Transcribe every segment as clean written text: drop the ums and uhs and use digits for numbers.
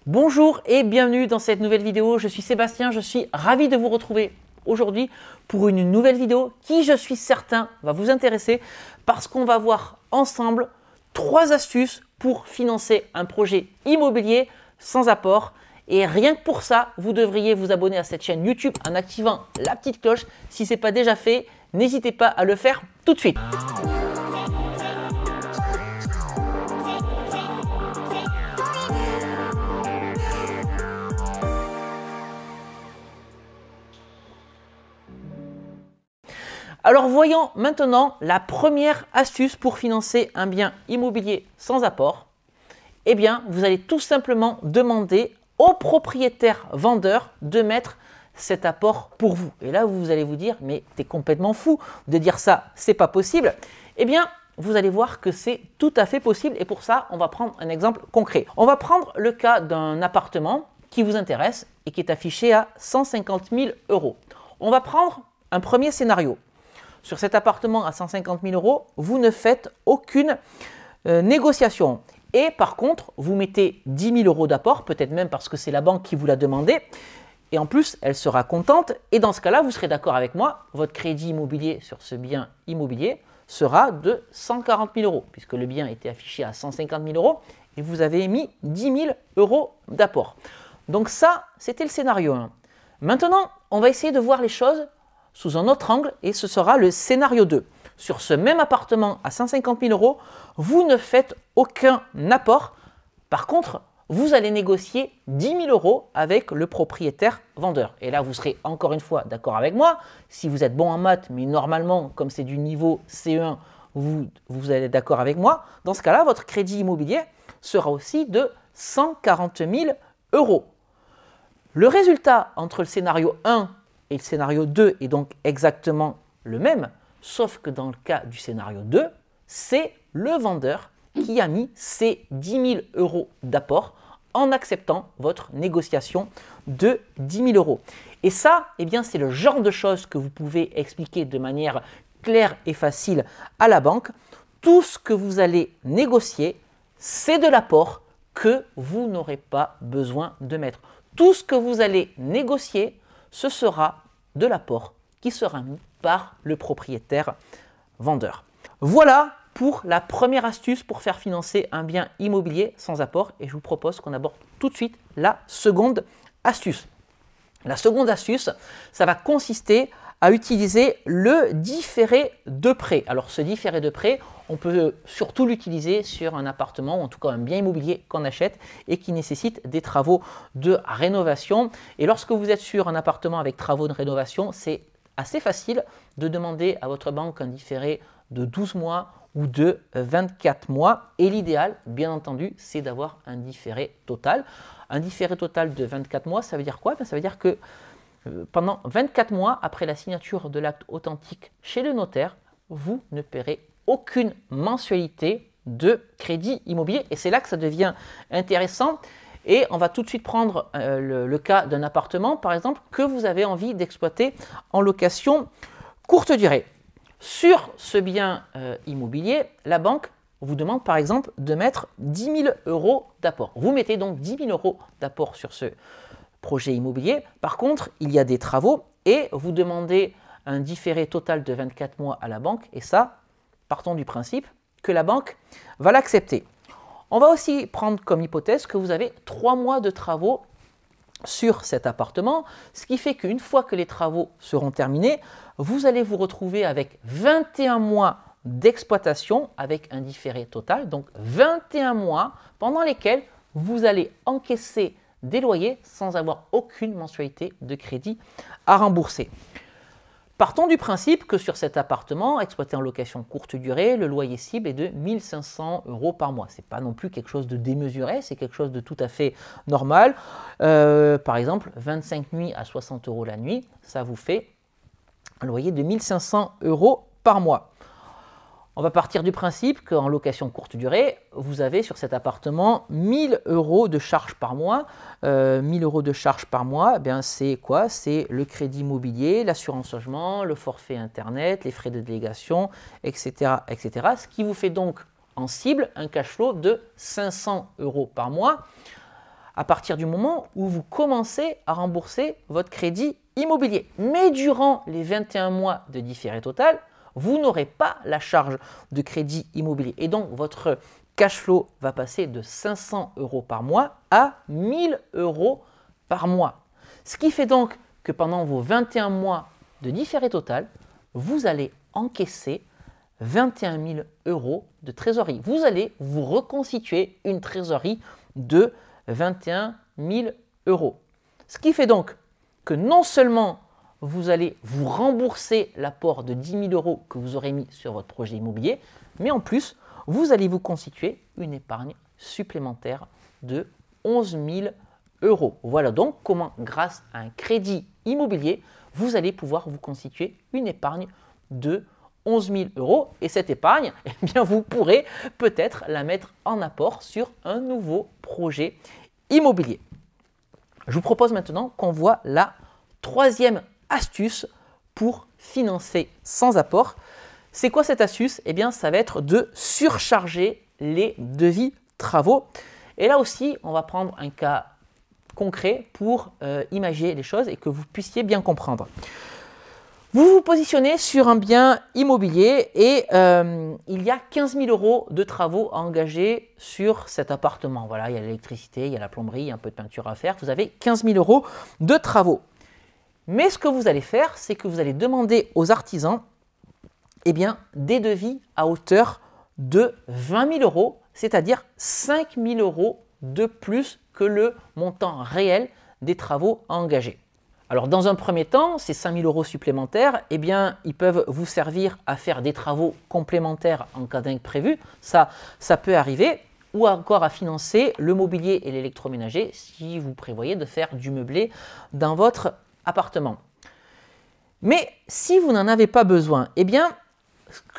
Bonjour et bienvenue dans cette nouvelle vidéo. Je suis Sébastien, je suis ravi de vous retrouver aujourd'hui pour une nouvelle vidéo qui, je suis certain, va vous intéresser parce qu'on va voir ensemble 3 astuces pour financer un projet immobilier sans apport. Et rien que pour ça, vous devriez vous abonner à cette chaîne YouTube en activant la petite cloche. Si ce n'est pas déjà fait, n'hésitez pas à le faire tout de suite. Alors voyons maintenant la première astuce pour financer un bien immobilier sans apport. Eh bien, vous allez tout simplement demander au propriétaire vendeur de mettre cet apport pour vous. Et là, vous allez vous dire, mais t'es complètement fou de dire ça, c'est pas possible. Eh bien, vous allez voir que c'est tout à fait possible et pour ça, on va prendre un exemple concret. On va prendre le cas d'un appartement qui vous intéresse et qui est affiché à 150 000 €. On va prendre un premier scénario. Sur cet appartement à 150 000 €, vous ne faites aucune négociation. Et par contre, vous mettez 10 000 € d'apport, peut-être même parce que c'est la banque qui vous l'a demandé. Et en plus, elle sera contente. Et dans ce cas-là, vous serez d'accord avec moi, votre crédit immobilier sur ce bien immobilier sera de 140 000 €, puisque le bien était affiché à 150 000 € et vous avez mis 10 000 € d'apport. Donc ça, c'était le scénario 1. Maintenant, on va essayer de voir les choses sous un autre angle et ce sera le scénario 2. Sur ce même appartement à 150 000 €, vous ne faites aucun apport. Par contre, vous allez négocier 10 000 € avec le propriétaire vendeur. Et là, vous serez encore une fois d'accord avec moi. Si vous êtes bon en maths, mais normalement, comme c'est du niveau C1, vous allez être d'accord avec moi. Dans ce cas-là, votre crédit immobilier sera aussi de 140 000 €. Le résultat entre le scénario 1 et le scénario 2 est donc exactement le même, sauf que dans le cas du scénario 2, c'est le vendeur qui a mis ses 10 000 € d'apport en acceptant votre négociation de 10 000 €. Et ça, eh bien, c'est le genre de choses que vous pouvez expliquer de manière claire et facile à la banque. Tout ce que vous allez négocier, c'est de l'apport que vous n'aurez pas besoin de mettre. Tout ce que vous allez négocier, ce sera de l'apport qui sera mis par le propriétaire vendeur. Voilà pour la première astuce pour faire financer un bien immobilier sans apport et je vous propose qu'on aborde tout de suite la seconde astuce. La seconde astuce, ça va consister à utiliser le différé de prêt. Alors ce différé de prêt, on peut surtout l'utiliser sur un appartement ou en tout cas un bien immobilier qu'on achète et qui nécessite des travaux de rénovation. Et lorsque vous êtes sur un appartement avec travaux de rénovation, c'est assez facile de demander à votre banque un différé de 12 mois ou de 24 mois. Et l'idéal, bien entendu, c'est d'avoir un différé total. Un différé total de 24 mois, ça veut dire quoi? Ça veut dire que pendant 24 mois après la signature de l'acte authentique chez le notaire, vous ne paierez aucune mensualité de crédit immobilier. Et c'est là que ça devient intéressant. Et on va tout de suite prendre le cas d'un appartement, par exemple, que vous avez envie d'exploiter en location courte durée. Sur ce bien immobilier, la banque vous demande par exemple de mettre 10 000 € d'apport. Vous mettez donc 10 000 € d'apport sur ce projet immobilier. Par contre, il y a des travaux et vous demandez un différé total de 24 mois à la banque. Et ça, partons du principe que la banque va l'accepter. On va aussi prendre comme hypothèse que vous avez 3 mois de travaux sur cet appartement, ce qui fait qu'une fois que les travaux seront terminés, vous allez vous retrouver avec 21 mois d'exploitation avec un différé total, donc 21 mois pendant lesquels vous allez encaisser des loyers sans avoir aucune mensualité de crédit à rembourser. Partons du principe que sur cet appartement exploité en location courte durée, le loyer cible est de 1 500 € par mois. Ce n'est pas non plus quelque chose de démesuré, c'est quelque chose de tout à fait normal. Par exemple, 25 nuits à 60 € la nuit, ça vous fait un loyer de 1 500 € par mois. On va partir du principe qu'en location courte durée, vous avez sur cet appartement 1 000 € de charges par mois. 1 000 € de charges par mois, eh c'est quoi? C'est le crédit immobilier, l'assurance logement, le forfait internet, les frais de délégation, etc., etc. Ce qui vous fait donc en cible un cash flow de 500 € par mois. à partir du moment où vous commencez à rembourser votre crédit immobilier. Mais durant les 21 mois de différé total, vous n'aurez pas la charge de crédit immobilier. Et donc, votre cash flow va passer de 500 € par mois à 1000 € par mois. Ce qui fait donc que pendant vos 21 mois de différé total, vous allez encaisser 21 000 € de trésorerie. Vous allez vous reconstituer une trésorerie de 21 000 €. Ce qui fait donc que non seulement vous allez vous rembourser l'apport de 10 000 € que vous aurez mis sur votre projet immobilier, mais en plus, vous allez vous constituer une épargne supplémentaire de 11 000 €. Voilà donc comment, grâce à un crédit immobilier, vous allez pouvoir vous constituer une épargne de 11 000 €. Et cette épargne, eh bien, vous pourrez peut-être la mettre en apport sur un nouveau projet immobilier. Je vous propose maintenant qu'on voit la troisième astuce pour financer sans apport. C'est quoi cette astuce? Eh bien, ça va être de surcharger les devis travaux. Et là aussi, on va prendre un cas concret pour imaginer les choses et que vous puissiez bien comprendre. Vous vous positionnez sur un bien immobilier et il y a 15 000 € de travaux à engager sur cet appartement. Voilà, il y a l'électricité, il y a la plomberie, il y a un peu de peinture à faire. Vous avez 15 000 € de travaux. Mais ce que vous allez faire, c'est que vous allez demander aux artisans des devis à hauteur de 20 000 €, c'est-à-dire 5 000 € de plus que le montant réel des travaux à engager. Alors dans un premier temps, ces 5 000 € supplémentaires, ils peuvent vous servir à faire des travaux complémentaires en cas d'imprévu, ça peut arriver, ou encore à financer le mobilier et l'électroménager si vous prévoyez de faire du meublé dans votre appartement. Mais si vous n'en avez pas besoin,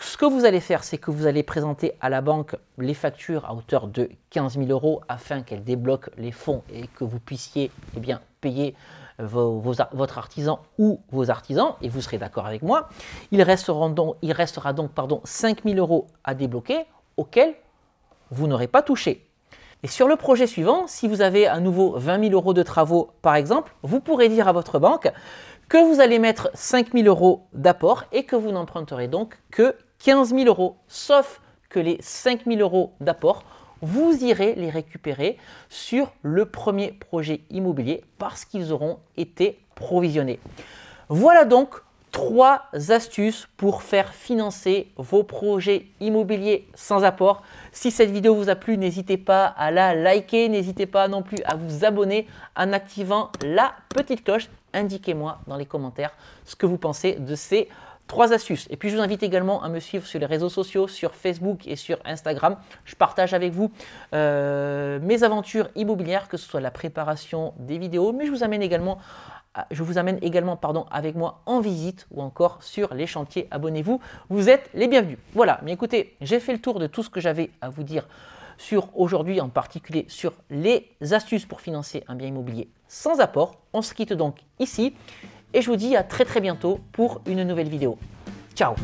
ce que vous allez faire, c'est que vous allez présenter à la banque les factures à hauteur de 15 000 € afin qu'elle débloque les fonds et que vous puissiez payer votre artisan ou vos artisans, et vous serez d'accord avec moi. Il restera donc 5 000 € à débloquer auxquels vous n'aurez pas touché. Et sur le projet suivant, si vous avez à nouveau 20 000 € de travaux par exemple, vous pourrez dire à votre banque que vous allez mettre 5 000 € d'apport et que vous n'emprunterez donc que 15 000 €, sauf que les 5 000 € d'apport, vous irez les récupérer sur le premier projet immobilier parce qu'ils auront été provisionnés. Voilà donc 3 astuces pour faire financer vos projets immobiliers sans apport. Si cette vidéo vous a plu, n'hésitez pas à la liker, n'hésitez pas non plus à vous abonner en activant la petite cloche. Indiquez-moi dans les commentaires ce que vous pensez de ces 3 astuces. Et puis je vous invite également à me suivre sur les réseaux sociaux, sur Facebook et sur Instagram. Je partage avec vous mes aventures immobilières, que ce soit la préparation des vidéos, mais je vous amène également avec moi en visite ou encore sur les chantiers. Abonnez-vous, vous êtes les bienvenus. Voilà, mais écoutez, j'ai fait le tour de tout ce que j'avais à vous dire sur aujourd'hui, en particulier sur les astuces pour financer un bien immobilier sans apport. On se quitte donc ici et je vous dis à très bientôt pour une nouvelle vidéo. Ciao!